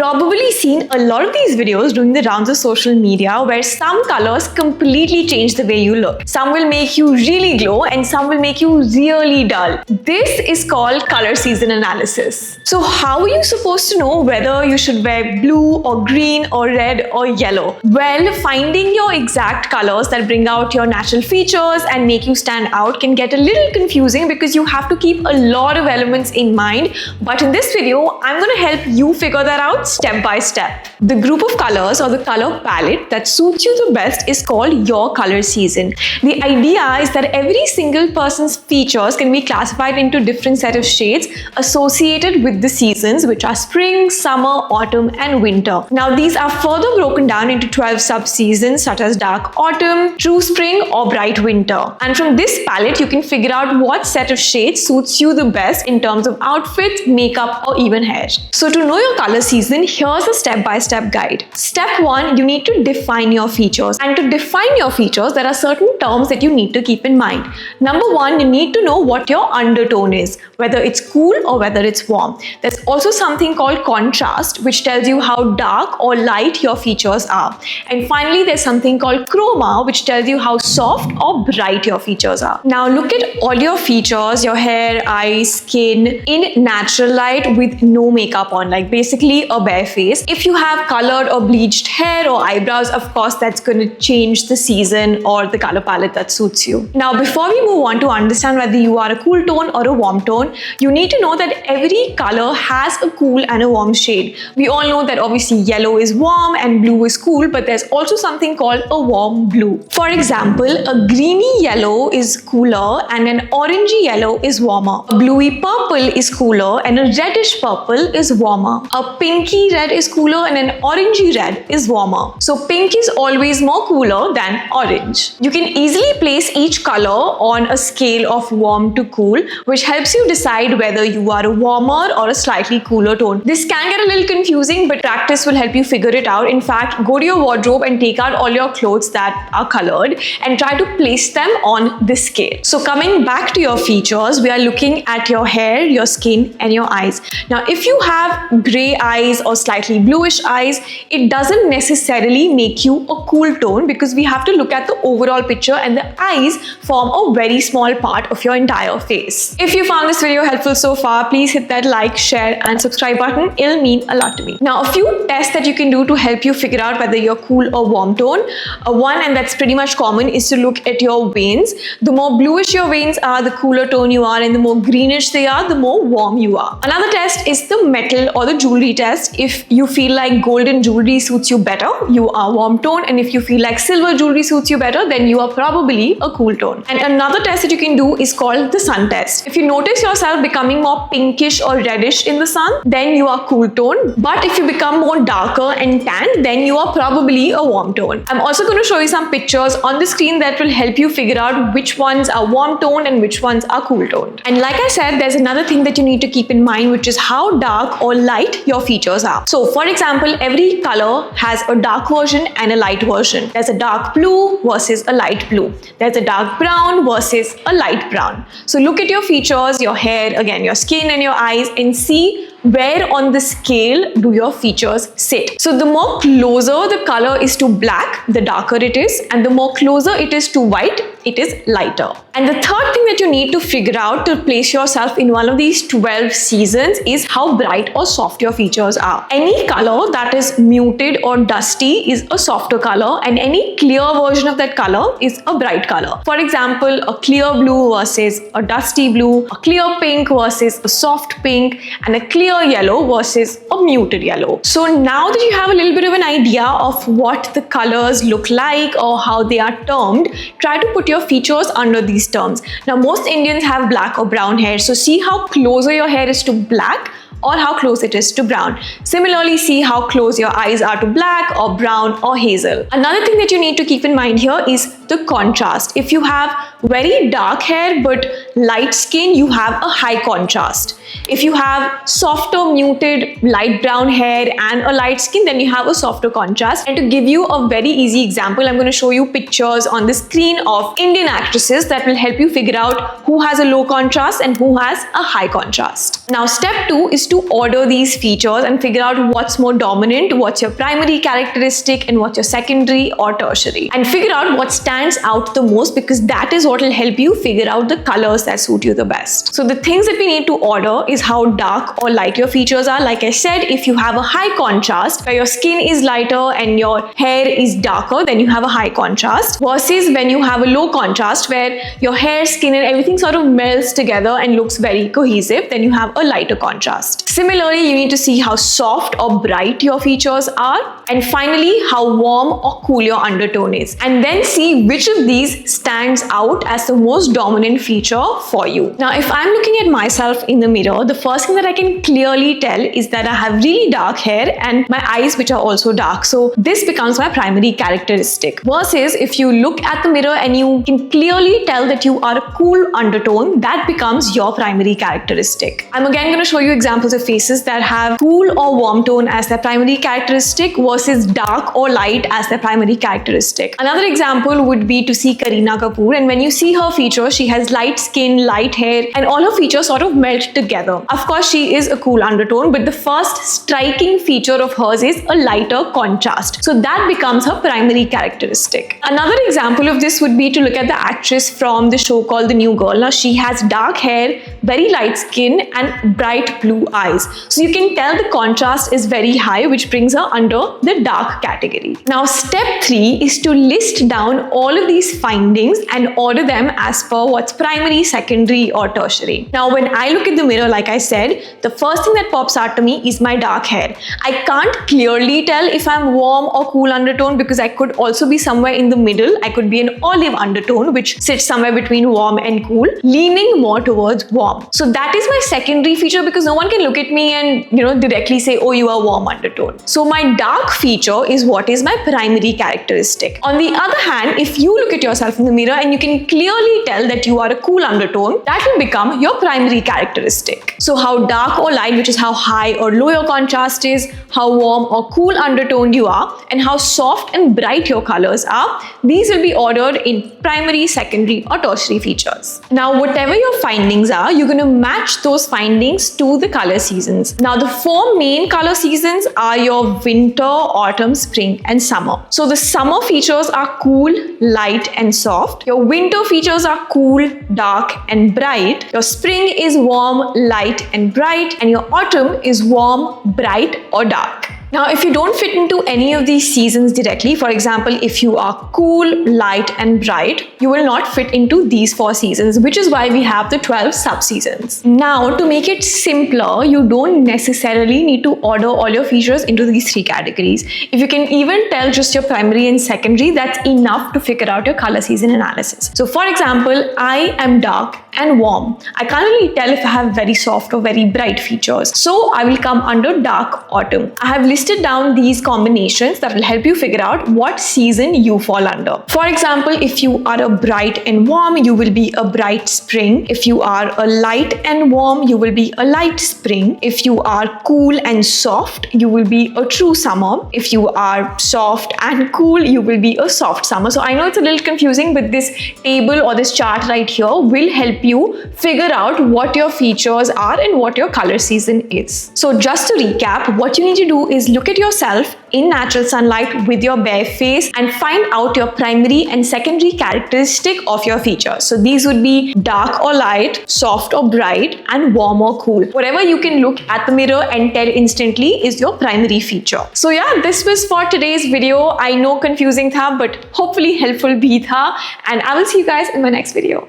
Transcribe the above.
probably seen a lot of these videos doing the rounds of social media where some colors completely change the way you look. Some will make you really glow and some will make you really dull. This is called color season analysis. So how are you supposed to know whether you should wear blue or green or red or yellow? Well, finding your exact colors that bring out your natural features and make you stand out can get a little confusing because you have to keep a lot of elements in mind. But in this video, I'm going to help you figure that out step by step. The group of colors or the color palette that suits you the best is called your color season. The idea is that every single person's features can be classified into different set of shades associated with the seasons, which are spring, summer, autumn, and winter. Now, these are further broken down into 12 sub-seasons such as dark autumn, true spring, or bright winter. And from this palette, you can figure out what set of shades suits you the best in terms of outfits, makeup, or even hair. So to know your color season, here's a step-by-step guide. Step 1, you need to define your features. And to define your features, there are certain terms that you need to keep in mind. Number 1, you need to know what your undertone is, whether it's cool or whether it's warm. There's also something called contrast, which tells you how dark or light your features are. And finally, there's something called chroma, which tells you how soft or bright your features are. Now look at all your features, your hair, eyes, skin in natural light with no makeup on, like basically a bare face. If you have colored or bleached hair or eyebrows, of course, that's going to change the season or the color palette that suits you. Now, before we move on to understand whether you are a cool tone or a warm tone, you need to know that every color has a cool and a warm shade. We all know that obviously yellow is warm and blue is cool, but there's also something called a warm blue. For example, a greeny yellow is cooler and an orangey yellow is warmer. A bluey purple is cooler and a reddish purple is warmer. A pinky red is cooler and an orangey red is warmer. So pink is always more cooler than orange. You can easily place each color on a scale of warm to cool, which helps you decide whether you are a warmer or a slightly cooler tone. This can get a little confusing, but practice will help you figure it out. In fact, go to your wardrobe and take out all your clothes that are colored and try to place them on this scale. So coming back to your features, we are looking at your hair, your skin, and your eyes. Now, if you have gray eyes or slightly bluish eyes, it doesn't necessarily make you a cool tone because we have to look at the overall picture and the eyes form a very small part of your entire face. If you found this video helpful so far, please hit that like, share, and subscribe button. It'll mean a lot to me. Now, a few tests that you can do to help you figure out whether you're cool or warm tone. One, and that's pretty much common, is to look at your veins. The more bluish your veins are, the cooler tone you are, and the more greenish they are, the more warm you are. Another test is the metal or the jewelry test. If you feel like golden jewelry suits you better, you are warm tone, and if you feel like silver jewelry suits you better, then you are probably a cool tone. And another test that you can do is called the sun test. If you notice yourself becoming more pinkish or reddish in the sun, then you are cool tone. But if you become more darker and tan, then you are probably a warm tone. I'm also going to show you some pictures on the screen that will help you figure out which ones are warm toned and which ones are cool toned. And like I said, there's another thing that you need to keep in mind, which is how dark or light your features are. So for example, every color has a dark version and a light version. There's a dark blue versus a light blue. There's a dark brown versus a light brown. So look at your features, your hair, again, your skin and your eyes, and see where on the scale do your features sit. So the more closer the color is to black, the darker it is, and the more closer it is to white, it is lighter. And the third thing that you need to figure out to place yourself in one of these 12 seasons is how bright or soft your features are. Any color that is muted or dusty is a softer color, and any clear version of that color is a bright color. For example, a clear blue versus a dusty blue, a clear pink versus a soft pink, and a clear yellow versus a muted yellow. So now that you have a little bit of an idea of what the colors look like or how they are termed, try to put your features under these terms. Now, most Indians have black or brown hair, so see how closer your hair is to black or how close it is to brown. Similarly, see how close your eyes are to black or brown or hazel. Another thing that you need to keep in mind here is the contrast. If you have very dark hair but light skin, you have a high contrast. If you have softer, muted, light brown hair and a light skin, then you have a softer contrast. And to give you a very easy example, I'm going to show you pictures on the screen of Indian actresses that will help you figure out who has a low contrast and who has a high contrast. Now, step 2 is to order these features and figure out what's more dominant, what's your primary characteristic, and what's your secondary or tertiary. And figure out what stands out the most, because that is what will help you figure out the colors that suit you the best. So the things that we need to order is how dark or light your features are. Like I said, if you have a high contrast where your skin is lighter and your hair is darker, then you have a high contrast, versus when you have a low contrast where your hair, skin and everything sort of melts together and looks very cohesive, then you have a lighter contrast. Similarly, you need to see how soft or bright your features are, and finally how warm or cool your undertone is, and then see which of these stands out as the most dominant feature for you. Now, if I'm looking at myself in the mirror, the first thing that I can clearly tell is that I have really dark hair and my eyes which are also dark. So this becomes my primary characteristic. Versus if you look at the mirror and you can clearly tell that you are a cool undertone, that becomes your primary characteristic. I'm again going to show you examples of faces that have cool or warm tone as their primary characteristic versus dark or light as their primary characteristic. Another example would be to see Kareena Kapoor, and when you see her features, she has light skin, light hair, and all her features sort of melt together. Of course, she is a cool undertone, but the first striking feature of hers is a lighter contrast. So that becomes her primary characteristic. Another example of this would be to look at the actress from the show called The New Girl. Now, she has dark hair, very light skin, and bright blue eyes. So you can tell the contrast is very high, which brings her under the dark category. Now, step 3 is to list down all of these findings and order them as per what's primary, secondary, or tertiary. Now, when I look at the mirror, like I said, the first thing that pops out to me is my dark hair. I can't clearly tell if I'm warm or cool undertone, because I could also be somewhere in the middle. I could be an olive undertone, which sits somewhere between warm and cool, leaning more towards warm. So that is my secondary feature, because no one can look at me and directly say, oh, you are warm undertone. So my dark feature is what is my primary characteristic. On the other hand, if you look at yourself in the mirror and you can clearly tell that you are a cool undertone, that will become your primary characteristic. So how dark or light, which is how high or low your contrast is, how warm or cool undertoned you are, and how soft and bright your colors are, these will be ordered in primary, secondary, or tertiary features. Now, whatever your findings are, you're going to match those findings to the color seasons. Now, the 4 main color seasons are your winter, autumn, spring, and summer. So the summer features are cool, light, and soft. Your winter features are cool, dark, and bright. Your spring is warm, light, and bright, and your autumn is warm, bright, or dark. Now, if you don't fit into any of these seasons directly, for example, if you are cool, light, and bright, you will not fit into these 4 seasons, which is why we have the 12 sub-seasons. Now, to make it simpler, you don't necessarily need to order all your features into these 3 categories. If you can even tell just your primary and secondary, that's enough to figure out your color season analysis. So, for example, I am dark and warm. I can't really tell if I have very soft or very bright features. So, I will come under dark autumn. I have listed down these combinations that will help you figure out what season you fall under. For example, if you are a bright and warm, you will be a bright spring. If you are a light and warm, you will be a light spring. If you are cool and soft, you will be a true summer. If you are soft and cool, you will be a soft summer. So I know it's a little confusing, but this table or this chart right here will help you figure out what your features are and what your color season is. So just to recap, what you need to do is look at yourself in natural sunlight with your bare face and find out your primary and secondary characteristic of your features. So these would be dark or light, soft or bright, and warm or cool. Whatever you can look at the mirror and tell instantly is your primary feature. So yeah, this was for today's video. I know confusing tha, but hopefully helpful bhi tha, and I will see you guys in my next video.